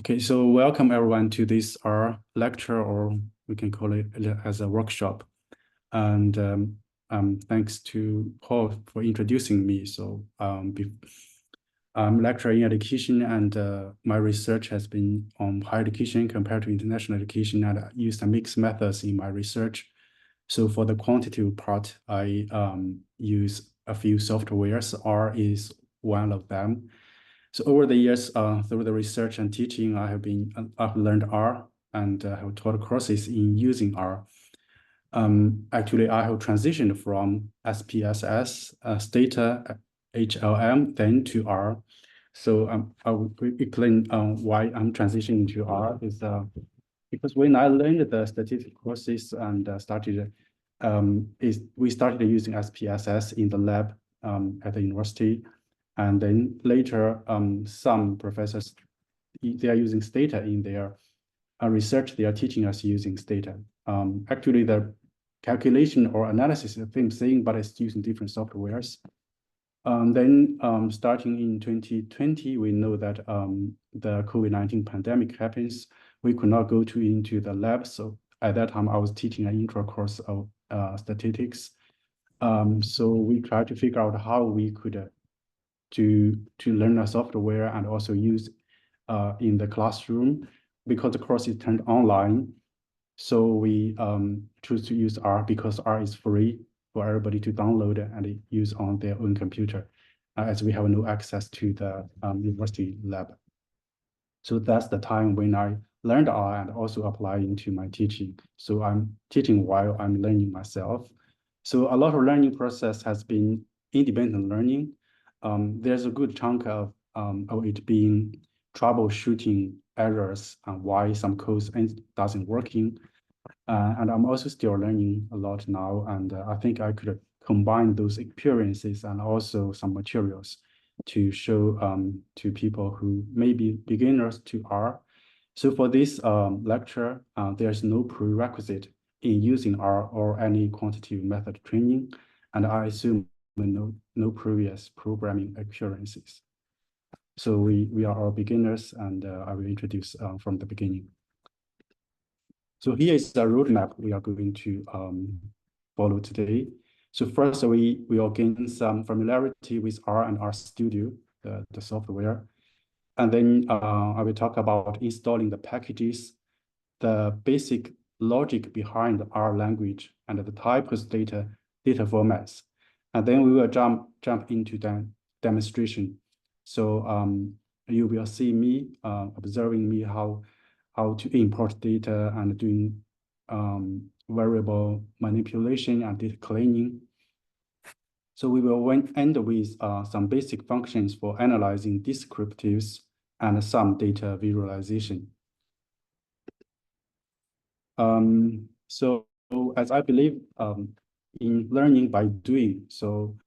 Okay, so welcome everyone to this our lecture, or we can call it as a workshop. And thanks to Paul for introducing me. So I'm lecturing in education, and my research has been on higher education compared to international education, and I used a mixed methods in my research. So for the quantitative part, I use a few softwares. R is one of them. So over the years, through the research and teaching, I've learned R and have taught courses in using R. Actually, I have transitioned from SPSS, Stata, HLM, then to R. So I will explain why I'm transitioning to R is because when I learned the statistics courses and we started using SPSS in the lab at the university. And then later, some professors, they are using Stata in their research. They are teaching us using Stata. Actually, the calculation or analysis is the same thing, but it's using different softwares. Then starting in 2020, we know that the COVID-19 pandemic happens. We could not go into the lab. So at that time, I was teaching an intro course of statistics. So we tried to figure out how we could to learn a software and also use in the classroom, because the course is turned online. So we choose to use R because R is free for everybody to download and use on their own computer, as we have no access to the university lab. So that's the time when I learned R and also apply into my teaching. So I'm teaching while I'm learning myself. So a lot of learning process has been independent learning. There's a good chunk of it being troubleshooting errors and why some code doesn't working. And I'm also still learning a lot now. And I think I could combine those experiences and also some materials to show to people who may be beginners to R. So for this lecture, there's no prerequisite in using R or any quantitative method training. And I assume no previous programming experiences. So we are all beginners, and I will introduce from the beginning. So here is the roadmap we are going to follow today. So first, we will gain some familiarity with R and RStudio, the software. And then I will talk about installing the packages, the basic logic behind the R language, and the type of data formats. And then we will jump into the demonstration. So you will see me observing me how to import data and doing variable manipulation and data cleaning. So we will end with some basic functions for analyzing descriptives and some data visualization. So as I believe in learning by doing, so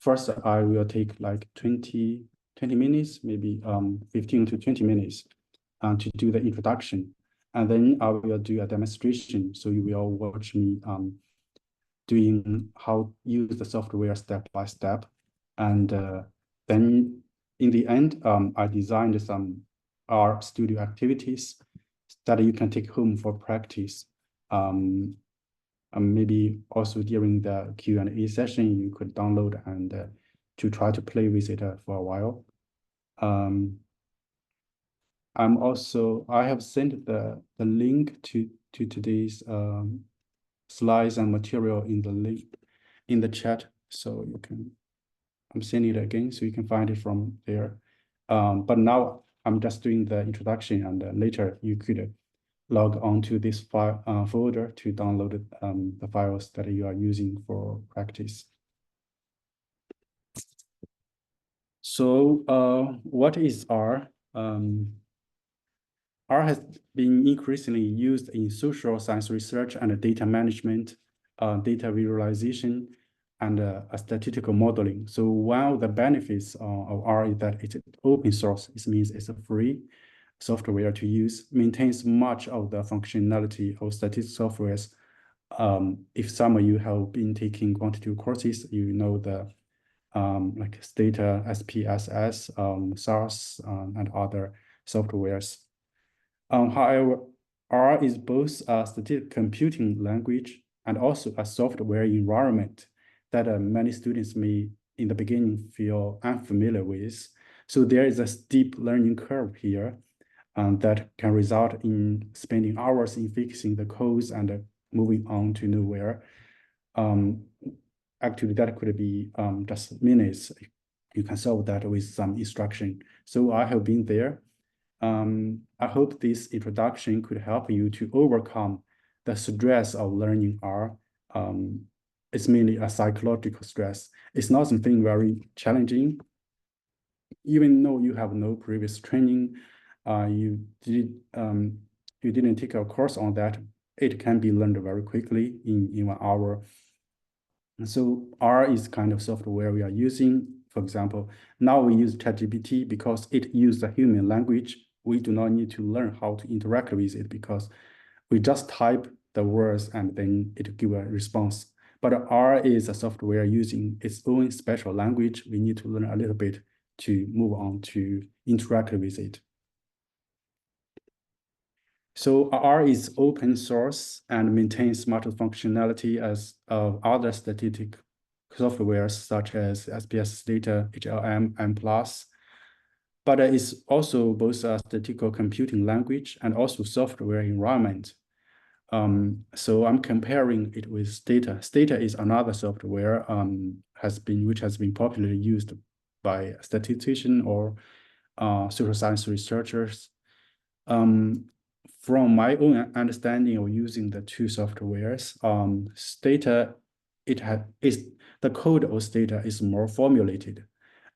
first I will take like 20 minutes, maybe 15 to 20 minutes to do the introduction. And then I will do a demonstration. So you will watch me doing how use the software step by step. And then in the end, I designed some RStudio activities that you can take home for practice. Maybe also during the Q&A session, you could download and to try to play with it for a while. I have sent the link to today's slides and material in the link in the chat, so you can. I'm sending it again, so you can find it from there. But now I'm just doing the introduction, and later you could log on to this file folder to download the files that you are using for practice. So what is R? R has been increasingly used in social science research and data management, data visualization, and statistical modeling. So one of the benefits of R is that it's open source. It means it's a free software to use, maintains much of the functionality of statistical softwares. If some of you have been taking quantitative courses, you know the like Stata, SPSS, SAS, and other softwares. However, R is both a statistical computing language and also a software environment that many students may, in the beginning, feel unfamiliar with. So there is a steep learning curve here that can result in spending hours in fixing the codes and moving on to nowhere. Actually, that could be just minutes. You can solve that with some instruction. So I have been there. I hope this introduction could help you to overcome the stress of learning R. It's mainly a psychological stress. It's not something very challenging. Even though you have no previous training, you didn't take a course on that, it can be learned very quickly in 1 hour. And so R is kind of software we are using. For example, now we use ChatGPT because it uses a human language. We do not need to learn how to interact with it because we just type the words and then it gives a response. But R is a software using its own special language. We need to learn a little bit to move on to interact with it. So R is open source and maintains much functionality as other statistic softwares such as SPS Data, HLM, and Plus. But it's also both a statistical computing language and also software environment. So I'm comparing it with Stata. Stata is another software which has been popularly used by statisticians or social science researchers. From my own understanding of using the two softwares, Stata, the code of Stata is more formulated.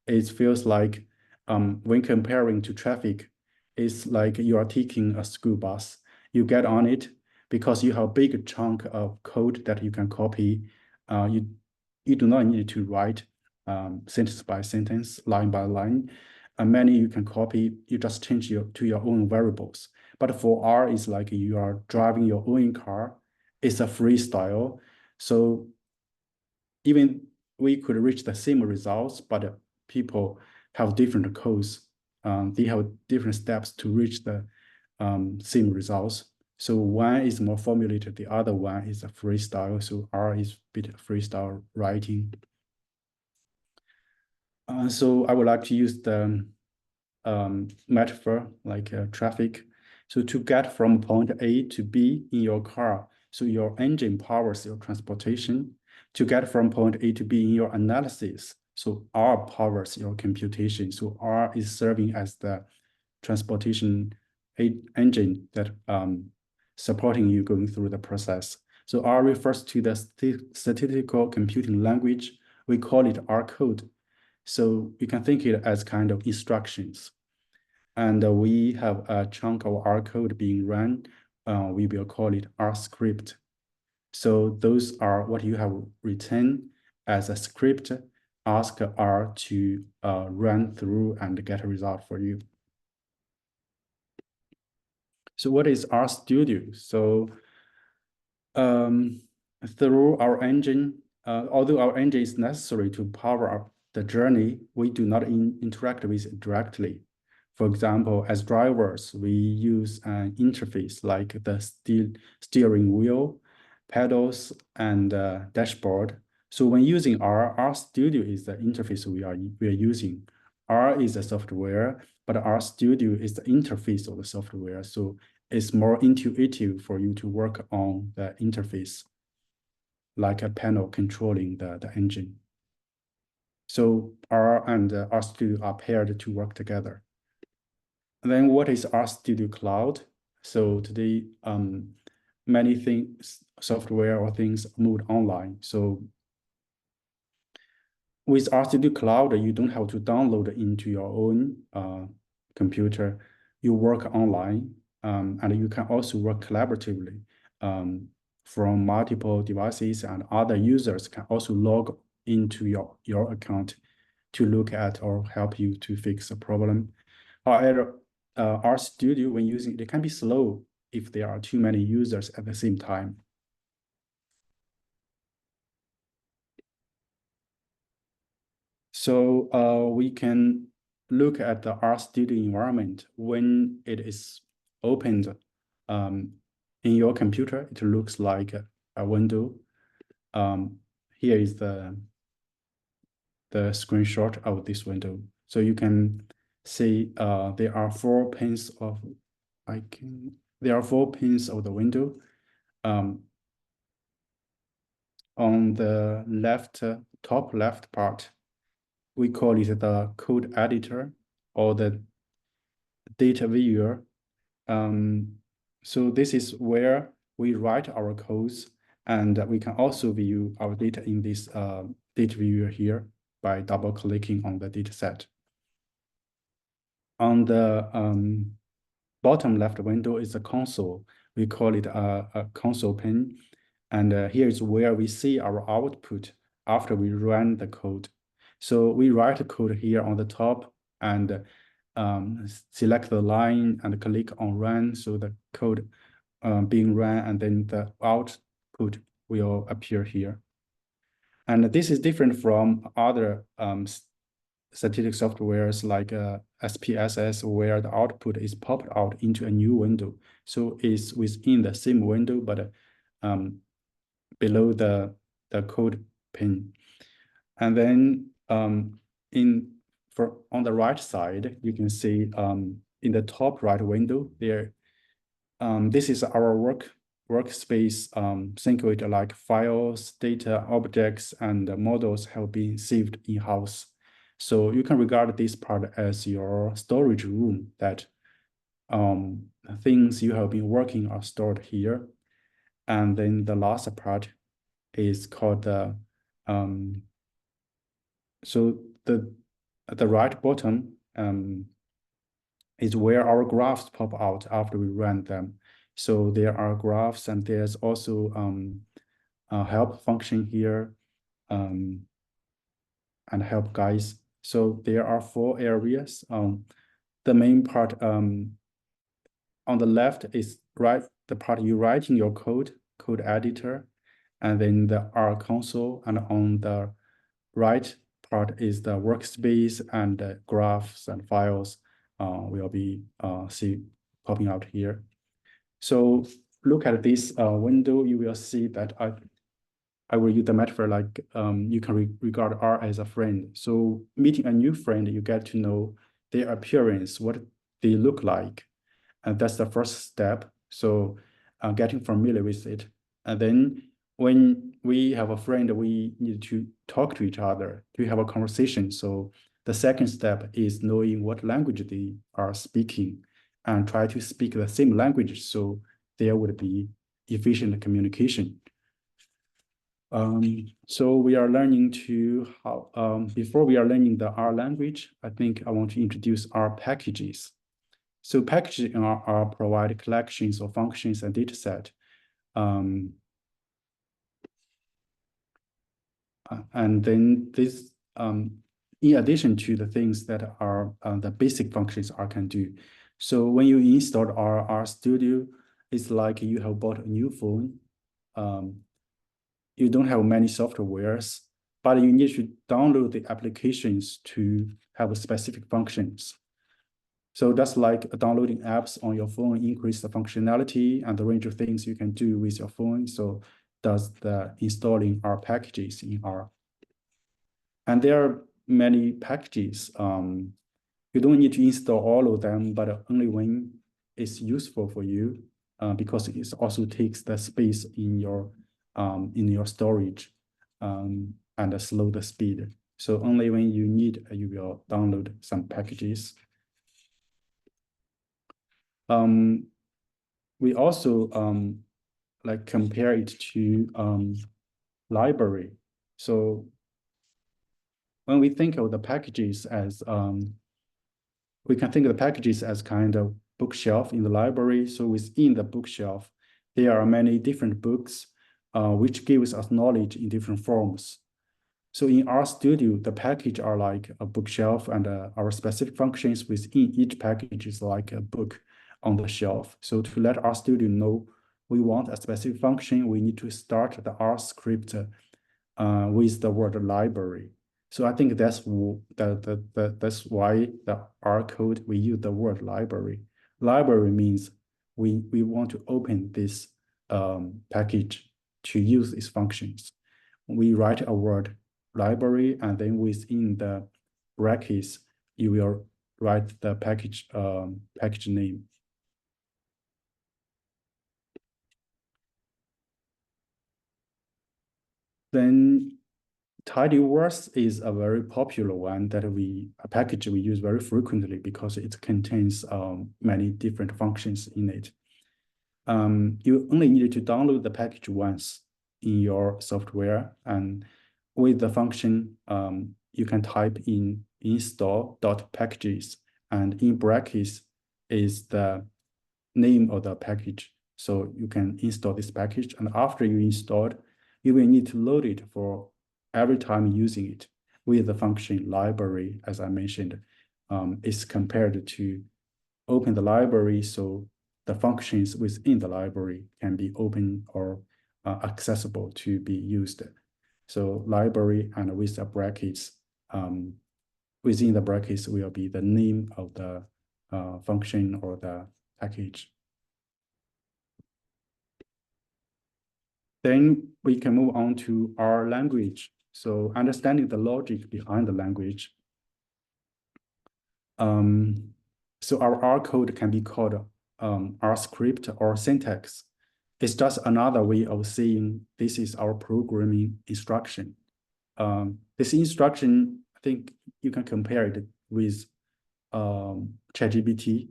It feels like when comparing to traffic, it's like you are taking a school bus. You get on it because you have a big chunk of code that you can copy. You do not need to write sentence by sentence, line by line. Many you can copy. You just change to your own variables. But for R, it's like you are driving your own car. It's a freestyle. So even we could reach the same results, but people have different codes. They have different steps to reach the same results. So one is more formulated, the other one is a freestyle. So R is a bit freestyle writing. So I would like to use the metaphor like traffic. So to get from point A to B in your car, so your engine powers your transportation. To get from point A to B in your analysis, so R powers your computation. So R is serving as the transportation engine that supporting you going through the process. So R refers to the statistical computing language. We call it R code. So you can think it as kind of instructions. And we have a chunk of R code being run. We will call it R script. So those are what you have written as a script. Ask R to run through and get a result for you. So what is R Studio? So through our engine, although our engine is necessary to power up the journey, we do not interact with it directly. For example, as drivers, we use an interface like the steering wheel, pedals, and dashboard. So when using R Studio is the interface we are using. R is a software, but R Studio is the interface of the software. So it's more intuitive for you to work on the interface, like a panel controlling the engine. So R and R Studio are paired to work together. And then what is R Studio Cloud? So today, many things, software or things moved online. So with R Studio Cloud, you don't have to download into your own computer. You work online, and you can also work collaboratively from multiple devices, and other users can also log into your account to look at or help you to fix a problem. However, R Studio, when using it can be slow if there are too many users at the same time. So we can look at the R Studio environment when it is opened in your computer, it looks like a window. Here is the screenshot of this window. So you can see there are 4 panes of there are 4 panes of the window. On the left, top left part, we call it the code editor or the data viewer. So this is where we write our codes, and we can also view our data in this data viewer here by double clicking on the data set. On the bottom left window is a console. We call it a console pane. And here is where we see our output after we run the code. So we write the code here on the top and select the line and click on run. So the code being run, and then the output will appear here. And this is different from other statistic softwares like SPSS, where the output is popped out into a new window. So it's within the same window, but below the code pane. And then on the right side, you can see in the top right window there, this is our workspace. Think of it like files, data, objects, and models have been saved in-house. So you can regard this part as your storage room, that things you have been working are stored here. And then the last part is called the so at the right bottom is where our graphs pop out after we run them. So there are graphs, and there's also a help function here and help guides. So there are 4 areas. The main part on the left is the part you write in your code editor, and then the R console, and on the right part is the workspace, and the graphs and files will be popping out here. So look at this window, you will see that I will use the metaphor like you can regard R as a friend. So meeting a new friend, you get to know their appearance, what they look like. And that's the first step. So getting familiar with it. And then when we have a friend, we need to talk to each other, to have a conversation. So the second step is knowing what language they are speaking and try to speak the same language, so there would be efficient communication. So we are learning before we are learning the R language, I think I want to introduce R packages. So packages in R provide collections of functions and data set. And then this, in addition to the things that are the basic functions R can do. So when you install R Studio, it's like you have bought a new phone. You don't have many softwares, but you need to download the applications to have specific functions. So that's like downloading apps on your phone, increase the functionality and the range of things you can do with your phone. So does the installing R packages in R. And there are many packages. You don't need to install all of them, but only when it's useful for you, because it also takes the space in your storage and slow the speed. So only when you need, you will download some packages. We also like compare it to library. So when we think of the packages as, we can think of the packages as kind of bookshelf in the library. So within the bookshelf, there are many different books, which gives us knowledge in different forms. So in RStudio, the package are like a bookshelf, and our specific functions within each package is like a book on the shelf. So to let RStudio know we want a specific function, we need to start the R script with the word library. So I think that's why the R code, we use the word library. Library means we want to open this package to use these functions. We write a word library, and then within the brackets, you will write the package name. Then tidyverse is a very popular one that a package we use very frequently because it contains many different functions in it. You only need to download the package once in your software, and with the function, you can type in install.packages, and in brackets is the name of the package. So you can install this package, and after you install it, you will need to load it for every time using it with the function library, as I mentioned. Is compared to open the library, so the functions within the library can be open or accessible to be used. So library and with the brackets, within the brackets will be the name of the function or the package. Then we can move on to our language. So understanding the logic behind the language. So our R code can be called R script or syntax. It's just another way of saying this is our programming instruction. This instruction, I think you can compare it with ChatGPT.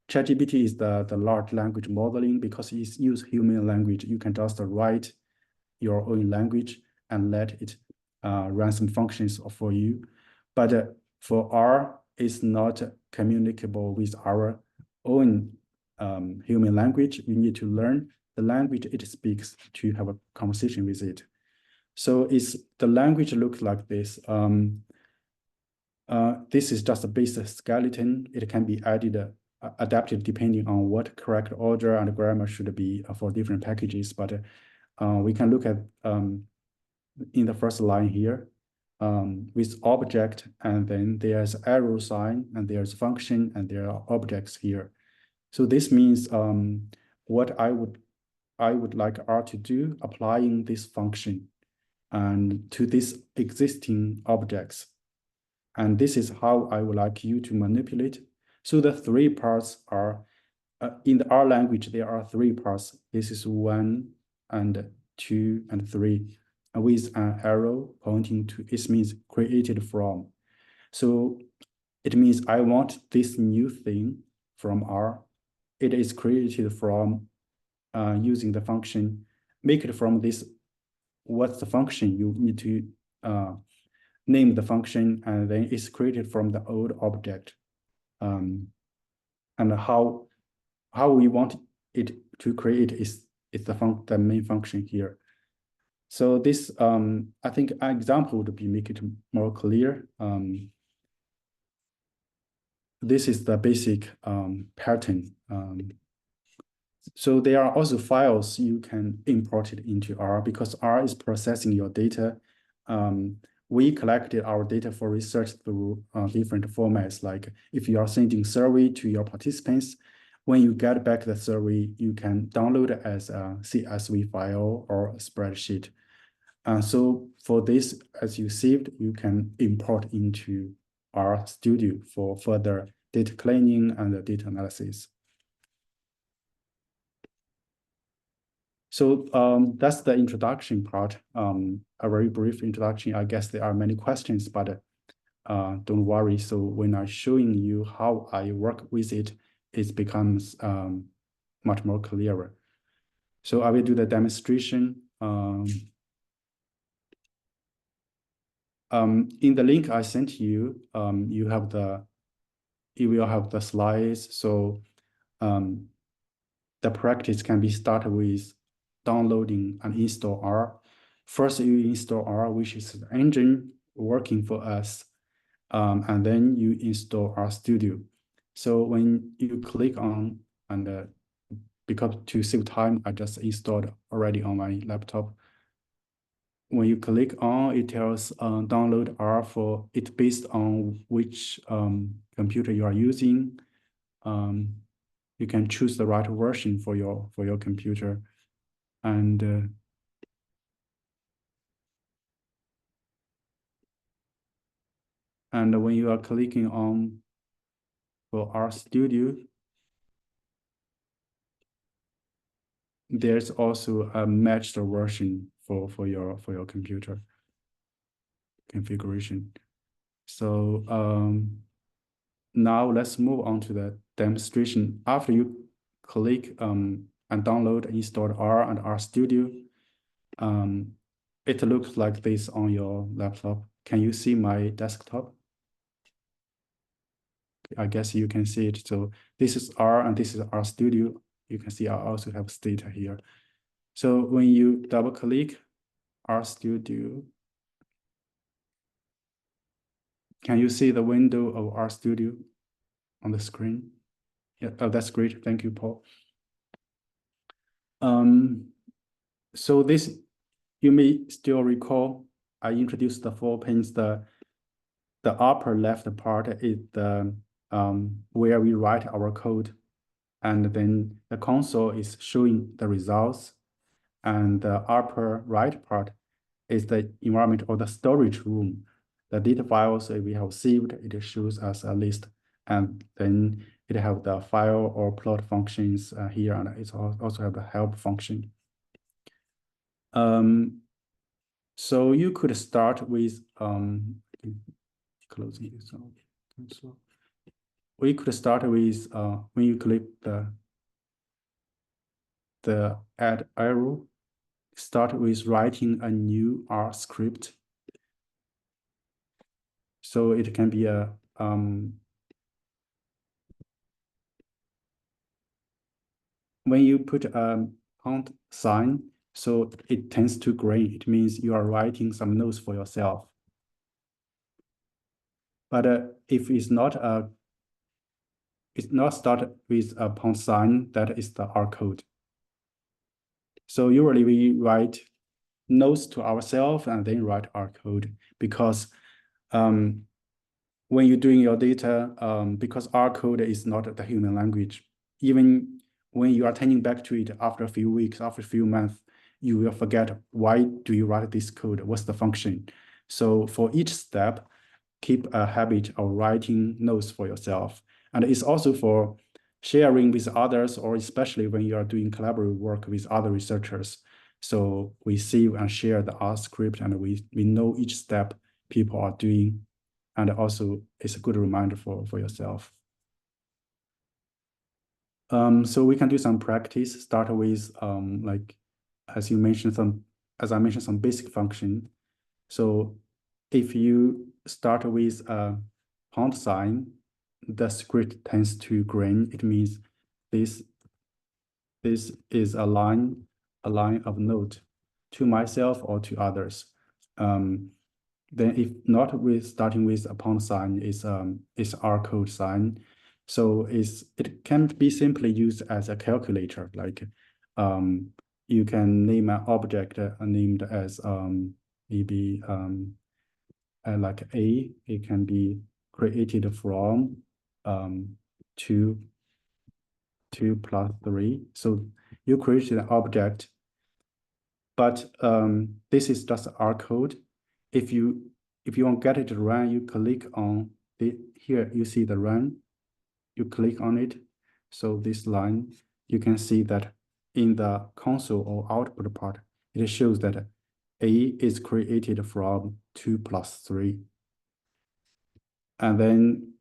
ChatGPT is the large language modeling because it uses human language. You can just write your own language and let it run some functions for you. But for R, it's not communicable with our own human language. You need to learn the language it speaks to have a conversation with it. So the language looks like this. This is just a basic skeleton. It can be adapted depending on what correct order and grammar should be for different packages. But we can look at in the first line here with object, and then there's arrow sign, and there's function, and there are objects here. So this means what I would like R to do, applying this function and to these existing objects. And this is how I would like you to manipulate. So the three parts are, in the R language, there are three parts. This is 1 and 2 and 3 with an arrow pointing to, it means created from. So it means I want this new thing from R. It is created from using the function, make it from this, what's the function? You need to name the function, and then it's created from the old object. And how we want it to create is the main function here. So this, I think an example would be make it more clear. This is the basic pattern. So there are also files you can import it into R because R is processing your data. We collected our data for research through different formats. Like if you are sending survey to your participants, when you get back the survey, you can download it as a CSV file or a spreadsheet. So for this, as you saved, you can import into R Studio for further data cleaning and data analysis. So that's the introduction part, a very brief introduction. I guess there are many questions, but don't worry. So when I'm showing you how I work with it, it becomes much more clearer. So I will do the demonstration. In the link I sent you, you will have the slides. So the practice can be started with downloading and install R. First, you install R, which is the engine working for us, and then you install R Studio. So when you click on, and because to save time, I just installed already on my laptop. When you click on, it tells download R for it based on which computer you are using. you can choose the right version for your computer. And when you are clicking on for RStudio, there's also a matched version for your computer configuration. So now let's move on to the demonstration. After you click and download and install R and RStudio, it looks like this on your laptop. Can you see my desktop? I guess you can see it. So this is R and this is RStudio. You can see I also have data here. So when you double click RStudio, can you see the window of RStudio on the screen? Yeah, oh, that's great. Thank you, Paul. So this, you may still recall, I introduced the 4 pins. The upper left part is the where we write our code, and then the console is showing the results, and the upper right part is the environment or the storage room. The data files we have saved, it shows us a list, and then it have the file or plot functions here, and it also have the help function. So you could start with closing this out. So we could start with when you click the add arrow, start with writing a new R script. So it can be a when you put a pound sign, so it tends to gray. It means you are writing some notes for yourself. But if it's not started with a pound sign, that is the R code. So usually we write notes to ourselves and then write R code, because when you're doing your data, because R code is not the human language, even when you are turning back to it after a few weeks, after a few months, you will forget, why do you write this code? What's the function? So for each step, keep a habit of writing notes for yourself. And it's also for sharing with others, or especially when you are doing collaborative work with other researchers. So we save and share the R script, and we know each step people are doing. And also it's a good reminder for yourself. So we can do some practice, start with like, as I mentioned, some basic function. So if you start with a pound sign, the script tends to green. It means this is a line of note to myself or to others. Then if not with starting with a pound sign, is R code sign. So it can be simply used as a calculator. Like you can name an object named as maybe like A. It can be created from 2 plus 3. So you created an object, but this is just R code. If you want to get it to run, you click on here, you see the run, you click on it. So this line, you can see that in the console or output part, it shows that A is created from 2 plus 3. And then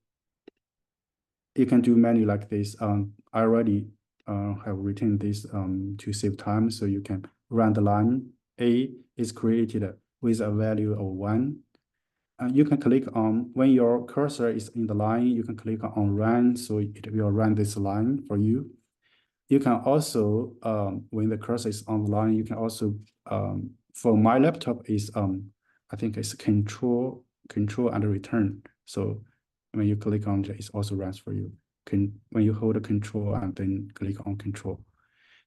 you can do many like this. I already have written this to save time, so you can run the line. A is created with a value of 1. You can click on, when your cursor is in the line, you can click on run, so it will run this line for you. You can also, when the cursor is on the line, you can also, for my laptop is, I think it's control and return. So when you click on it, it also runs for you. When you hold a control and then click on control.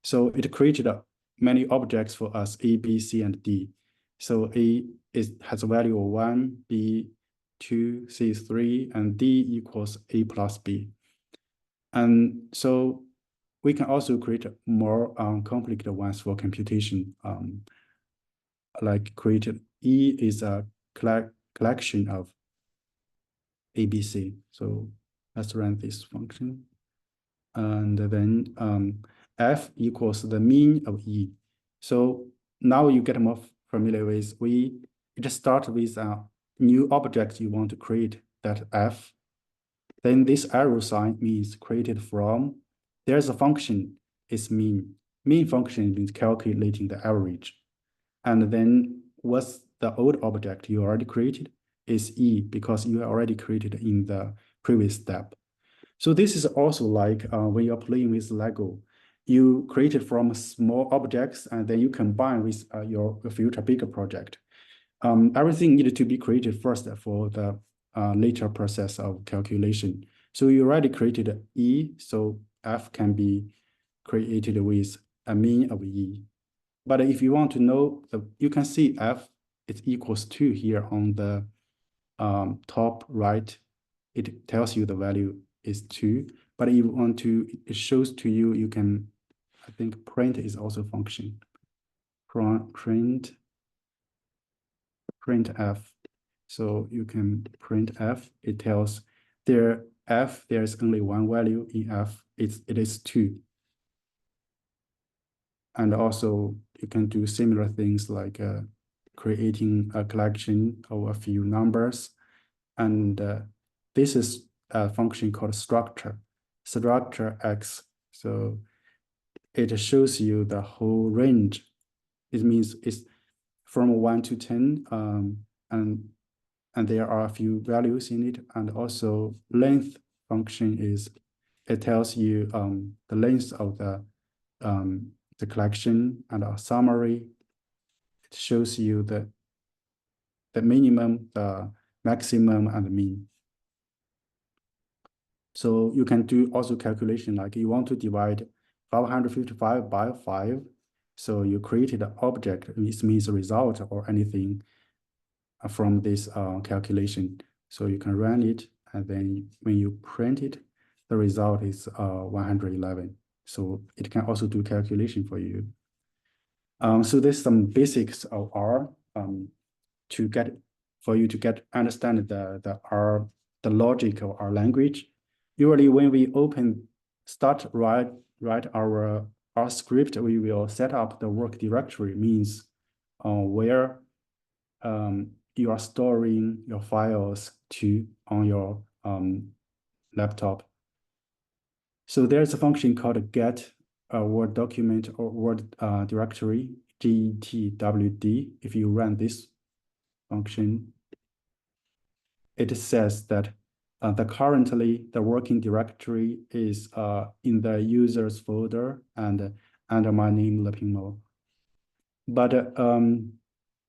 So it created many objects for us, A, B, C, and D. So A has a value of 1, B 2, C 3, and D equals A plus B. And so we can also create more complicated ones for computation. Like created E is a collection of ABC. So let's run this function. And then F equals the mean of E. So now you get more familiar with it start with a new object you want to create, that F. Then this arrow sign means created from. There's a function, it's mean. Mean function means calculating the average. And then what's the old object you already created is E, because you already created in the previous step. So this is also like when you're playing with Lego, you create it from small objects and then you combine with your future bigger project. Everything needed to be created first for the later process of calculation. So you already created E, so F can be created with a mean of E. But if you want to know, you can see F is equals 2 here on the top right. It tells you the value is 2. But if you want to, it shows to you, you can, I think print is also function. Print F. So you can print F. It tells there is only one value in F. It is 2. And also you can do similar things like creating a collection of a few numbers. And this is a function called structure X. So it shows you the whole range. It means it's from 1 to 10, and there are a few values in it. And also length function is, it tells you the length of the collection, and a summary. It shows you the minimum, the maximum, and the mean. So you can do also calculation, like you want to divide 555 by 5. So you created an object, this means a result or anything from this calculation. So you can run it, and then when you print it, the result is 111. So it can also do calculation for you. So there's some basics of R for you to understand the logic of our language. Usually when we write our script, we will set up the work directory, means where you are storing your files to on your laptop. So there's a function called get Word document or Word directory, getwd. If you run this function, it says that currently the working directory is in the users folder and under my name, Leping Mou. But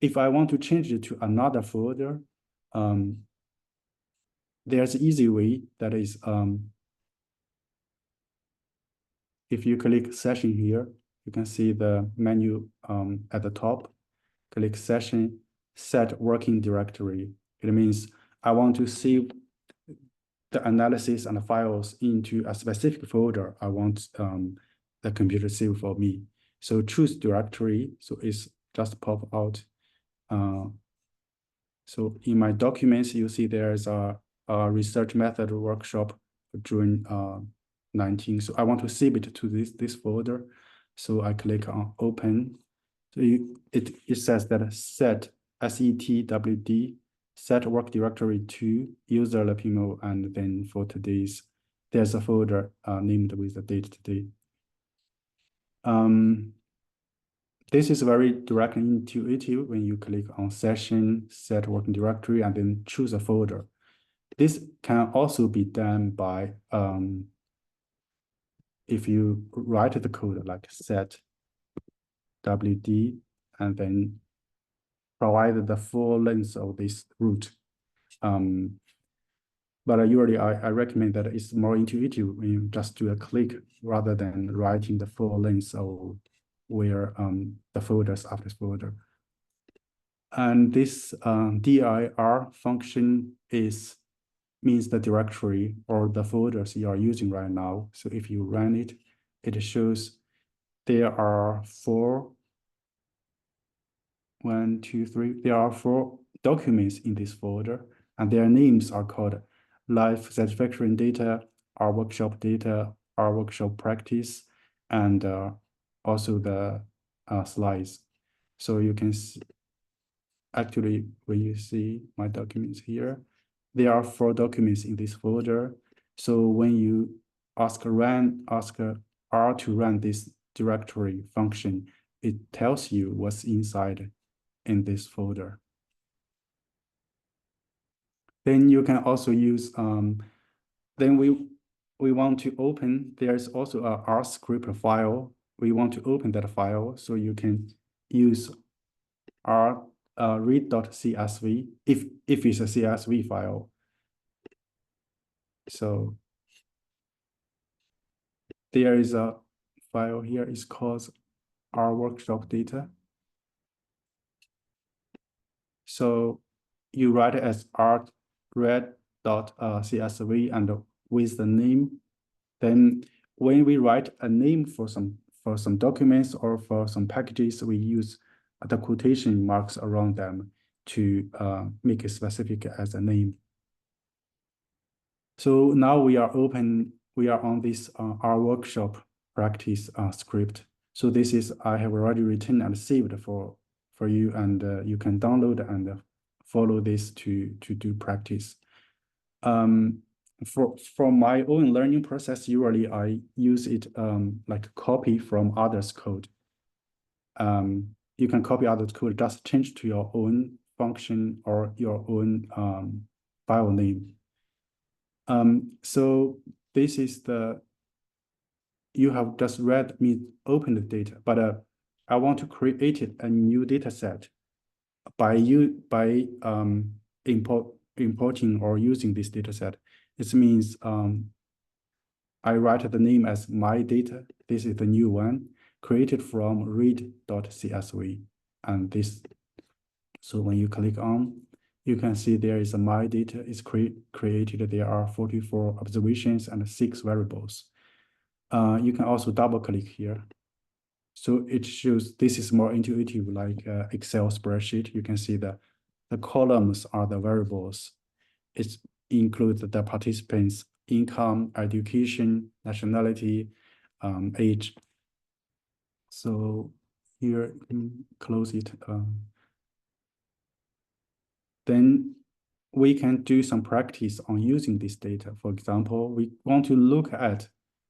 if I want to change it to another folder, there's an easy way. That is, if you click session here, you can see the menu at the top. Click session, set working directory. It means I want to save the analysis and the files into a specific folder I want the computer to save for me. So choose directory, so it's just pop out. So in my documents, you see there's a research method workshop for June 19. So I want to save it to this folder. So I click on open. So it says that set setwd, set work directory to user Leping Mou, and then for today's, there's a folder named with the date today. This is very direct and intuitive when you click on session, set working directory, and then choose a folder. This can also be done by, if you write the code like set wd and then provide the full length of this root. But usually I recommend that it's more intuitive when you just do a click rather than writing the full length of where the folders after this folder. And this dir function means the directory or the folders you are using right now. So if you run it, it shows there are there are four documents in this folder, and their names are called life satisfaction data, our workshop data, our workshop practice, and also the slides. So you can see, actually, when you see my documents here, there are four documents in this folder. So when you ask R to run this directory function, it tells you what's inside in this folder. Then you can also use, then we want to open, there's also a R script file. We want to open that file, so you can use R read.csv if it's a CSV file. So there is a file here, it's called R workshop data. So you write it as R read.csv and with the name. Then when we write a name for some documents or for some packages, we use the quotation marks around them to make it specific as a name. So now we are on this R workshop practice script. So this is, I have already written and saved for you, and you can download and follow this to do practice. For my own learning process, usually I use it like copy from others' code. You can copy others' code, just change to your own function or your own file name. So this is you have just read me open the data, but I want to create a new data set by importing or using this data set. It means I write the name as my data. This is the new one created from read.csv. And this, so when you click on, you can see there is a my data is created. There are 44 observations and 6 variables. You can also double click here. So it shows this is more intuitive, like Excel spreadsheet. You can see the columns are the variables. It includes the participants' income, education, nationality, age. So here, close it. Then we can do some practice on using this data. For example, we want to look at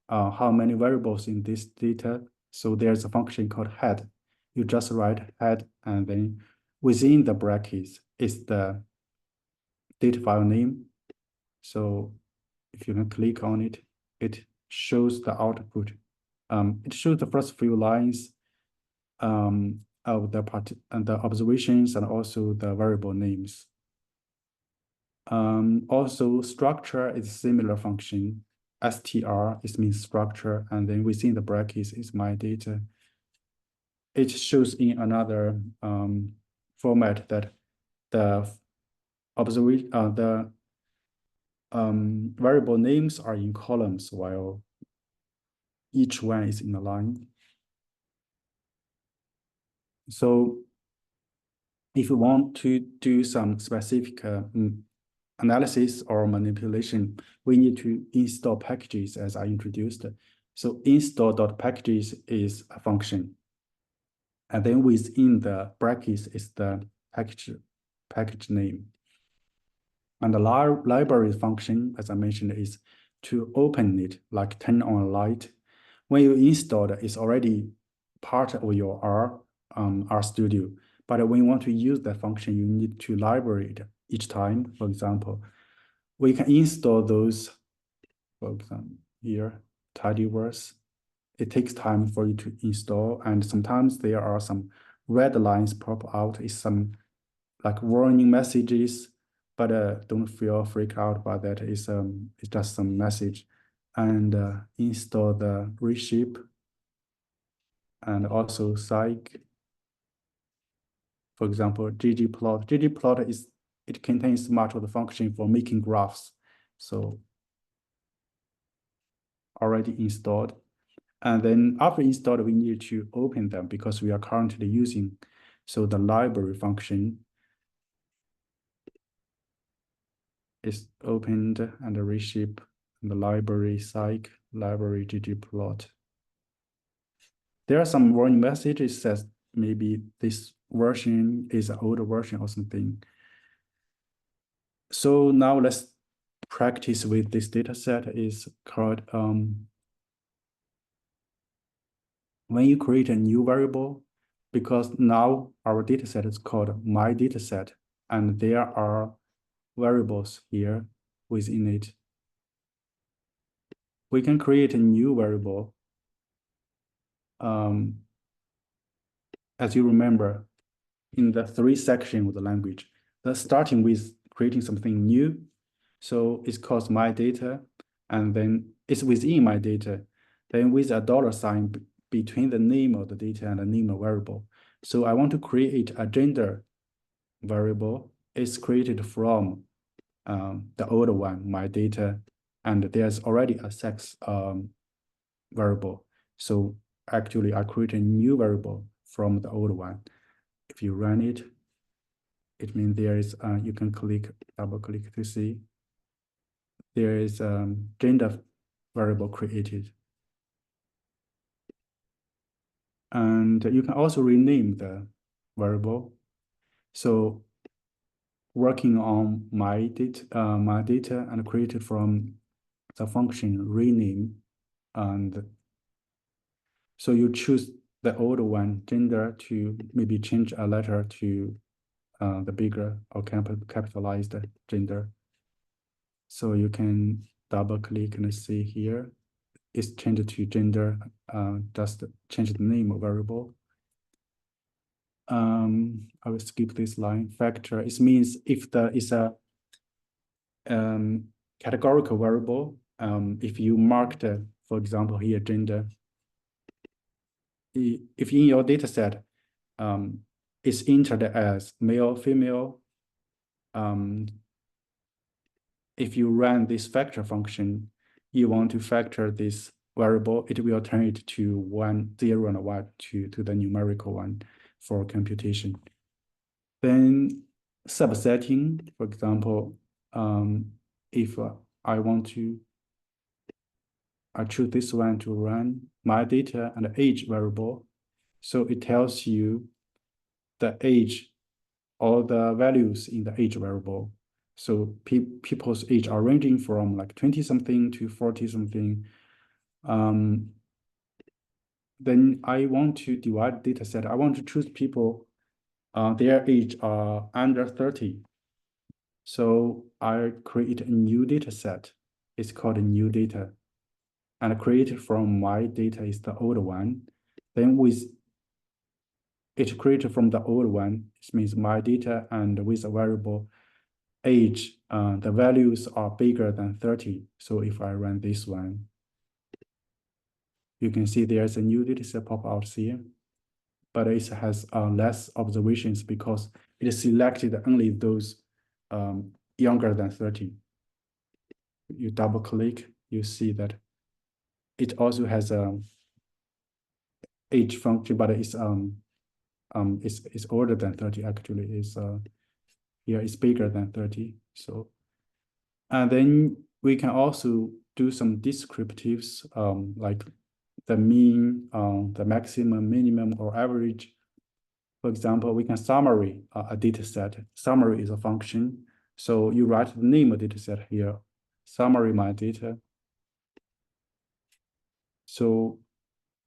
how many variables in this data. So there's a function called head. You just write head, and then within the brackets is the data file name. So if you can click on it, it shows the output. It shows the first few lines of the part and the observations and also the variable names. Also, structure is similar function. str is means structure, and then within the brackets is my data. It shows in another format that the variable names are in columns while each one is in a line. So if you want to do some specific analysis or manipulation, we need to install packages as I introduced. So install.packages is a function. And then within the brackets is the package name. And the library function, as I mentioned, is to open it, like turn on a light. When you install it, it's already part of your RStudio. But when you want to use that function, you need to library it each time. For example, we can install those, for example, here, tidyverse. It takes time for you to install, and sometimes there are some red lines pop out. It's some like warning messages, but don't feel freaked out by that. It's just some message. And install the reshape and also psych. For example, ggplot. ggplot it contains much of the function for making graphs. So already installed. And then after installed, we need to open them because we are currently using. So the library function is opened and the reship the library psych library ggplot. There are some warning messages that maybe this version is an older version or something. So now let's practice with this data set is called when you create a new variable, because now our data set is called my data set, and there are variables here within it. We can create a new variable. As you remember, in the 3 section of the language, that's starting with creating something new. So it's called my data, and then it's within my data. Then with a dollar sign between the name of the data and the name of variable. So I want to create a gender variable. It's created from the older one, my data, and there's already a sex variable. So actually I create a new variable from the old one. If you run it, it means there is, you can double click to see, there is gender variable created. And you can also rename the variable. So working on my data and created from the function rename, and so you choose the old one, gender, to maybe change a letter to the bigger or capitalized gender. So you can double click and see here, it's changed to gender, just change the name of variable. I will skip this line. Factor, it means if there is a categorical variable, if you marked, for example, here gender, if in your data set, it's entered as male, female, if you run this factor function, you want to factor this variable, it will turn it to 1, 0, and 1 to the numerical one for computation. Then subsetting, for example, if I want to, I choose this one to run my data and age variable. So it tells you the age, all the values in the age variable. So people's age are ranging from like 20 something to 40 something. Then I want to divide data set. I want to choose people, their age are under 30. So I create a new data set. It's called a new data. And created from my data is the old one. Then with it created from the old one, it means my data, and with a variable age, the values are bigger than 30. So if I run this one, you can see there's a new data set pop out here, but it has less observations because it selected only those younger than 30. You double click, you see that it also has a age function, but it's older than 30 actually. Is here it's bigger than 30. So, and then we can also do some descriptives, like the mean, the maximum, minimum, or average. For example, we can summary a data set. Summary is a function. So you write the name of data set here, summary my data. So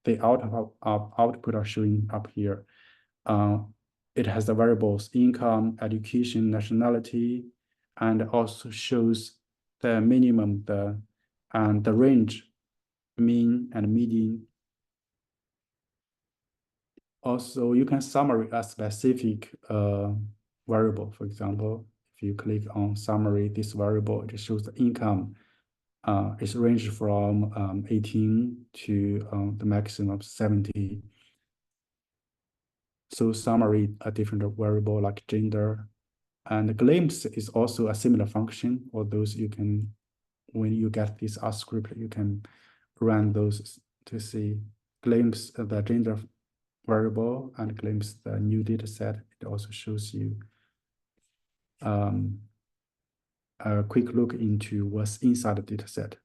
the output are showing up here. It has the variables income, education, nationality, and also shows the minimum, and the range, mean and median. Also, you can summary a specific variable. For example, if you click on summary, this variable, it shows the income. It's ranged from 18 to the maximum of 70. So summary a different variable like gender, and glimpse is also a similar function. Or those you can, when you get this R script, you can run those to see glimpse the gender variable and glimpse the new data set. It also shows you a quick look into what's inside the data set.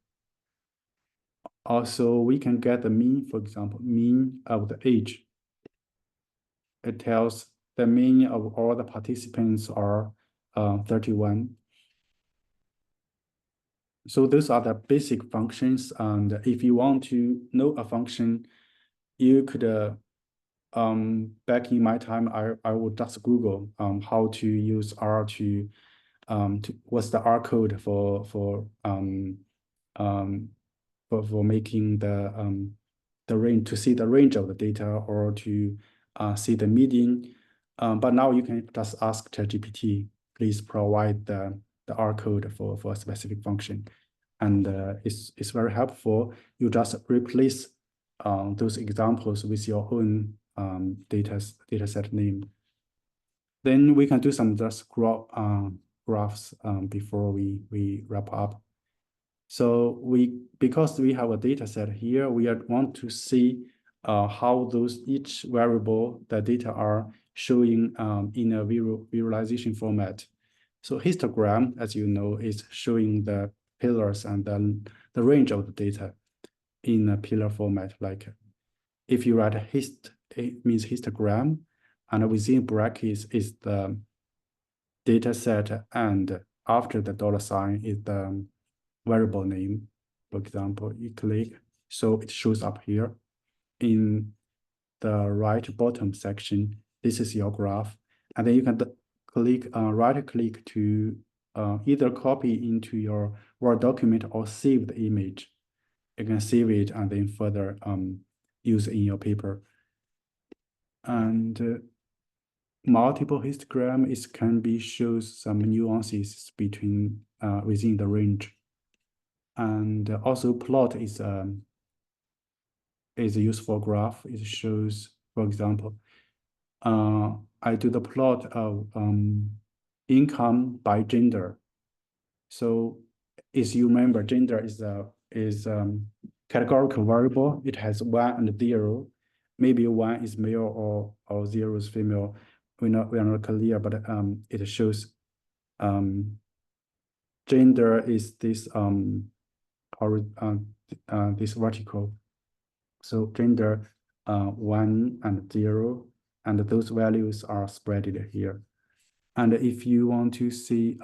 Also, we can get the mean, for example, mean of the age. It tells the mean of all the participants are 31. So those are the basic functions. And if you want to know a function, you could, back in my time, I would just Google how to use R to what's the R code for making the range, to see the range of the data or to see the median. But now you can just ask ChatGPT, please provide the R code for a specific function. And it's very helpful. You just replace those examples with your own data set name. Then we can do some just graphs before we wrap up. So because we have a data set here, we want to see how each variable, the data are showing in a visualization format. So histogram, as you know, is showing the pillars and the range of the data in a pillar format. Like if you write it means histogram, and within brackets is the data set, and after the $sign is the variable name. For example, you click, so it shows up here in the right bottom section. This is your graph, and then you can click right click to either copy into your Word document or save the image. You can save it and then further use in your paper. And multiple histogram can be shows some nuances between within the range. And also plot is a useful graph. It shows, for example, I do the plot of income by gender. So as you remember, gender is categorical variable. It has 1 and 0. Maybe 1 is male or 0 is female. We are not clear, but it shows gender is this this vertical. So gender 1 and 0, and those values are spread here. And if you want to see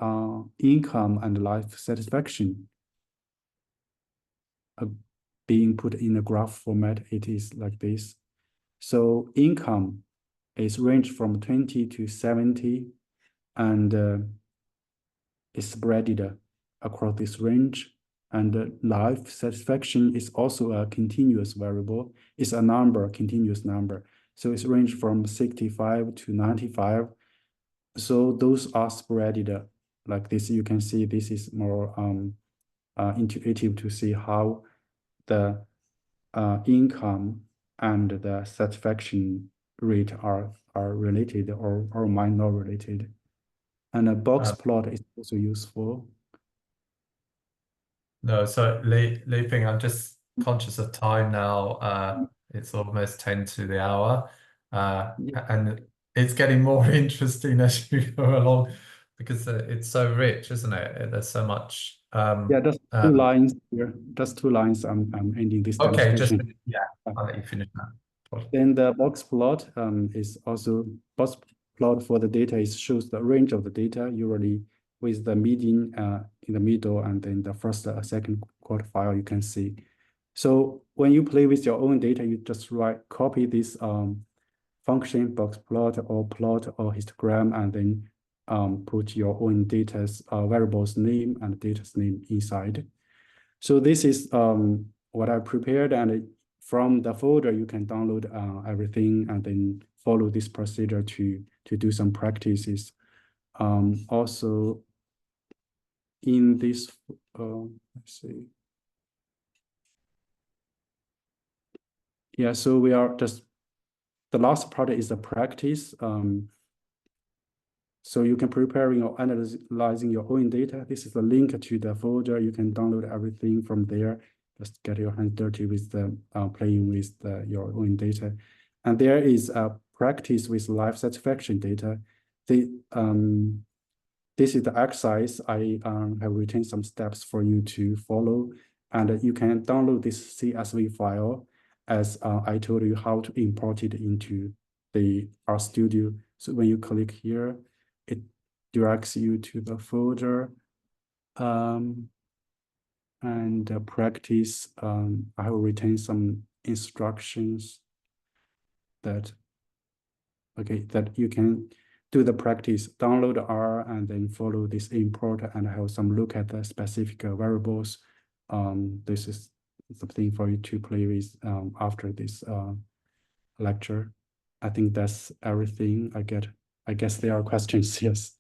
income and life satisfaction being put in a graph format, it is like this. So income is ranged from 20 to 70, and is spread across this range. And life satisfaction is also a continuous variable. It's a number, continuous number. So it's ranged from 65 to 95. So those are spread like this. You can see this is more intuitive to see how the income and the satisfaction rate are related or might not related. And a box plot is also useful. No, so Leping, I'm just conscious of time now. It's almost 10 to the hour, and it's getting more interesting as you go along because it's so rich, isn't it? There's so much. Yeah, just 2 lines here. Just 2 lines. I'm ending this demonstration. Okay, I'll let you finish that. Then the box plot is also box plot for the data. Shows the range of the data, usually with the median in the middle, and then the first second quartile you can see. So when you play with your own data, you just copy this function box plot or histogram, and then put your own data's variables name and data's name inside. So this is what I prepared, and from the folder you can download everything and then follow this procedure to do some practices. Also in this, let's see. Yeah, so we are just, the last part is the practice. So you can prepare or analyzing your own data. This is the link to the folder. You can download everything from there. just get your hands dirty with the playing with your own data. And there is a practice with life satisfaction data. This is the exercise. I have written some steps for you to follow, and you can download this CSV file as I told you how to import it into the RStudio. So when you click here, it directs you to the folder. And practice, I have written some instructions that you can do the practice, download R and then follow this import and have some look at the specific variables. This is something for you to play with after this lecture. I think that's everything I get. I guess there are questions, yes.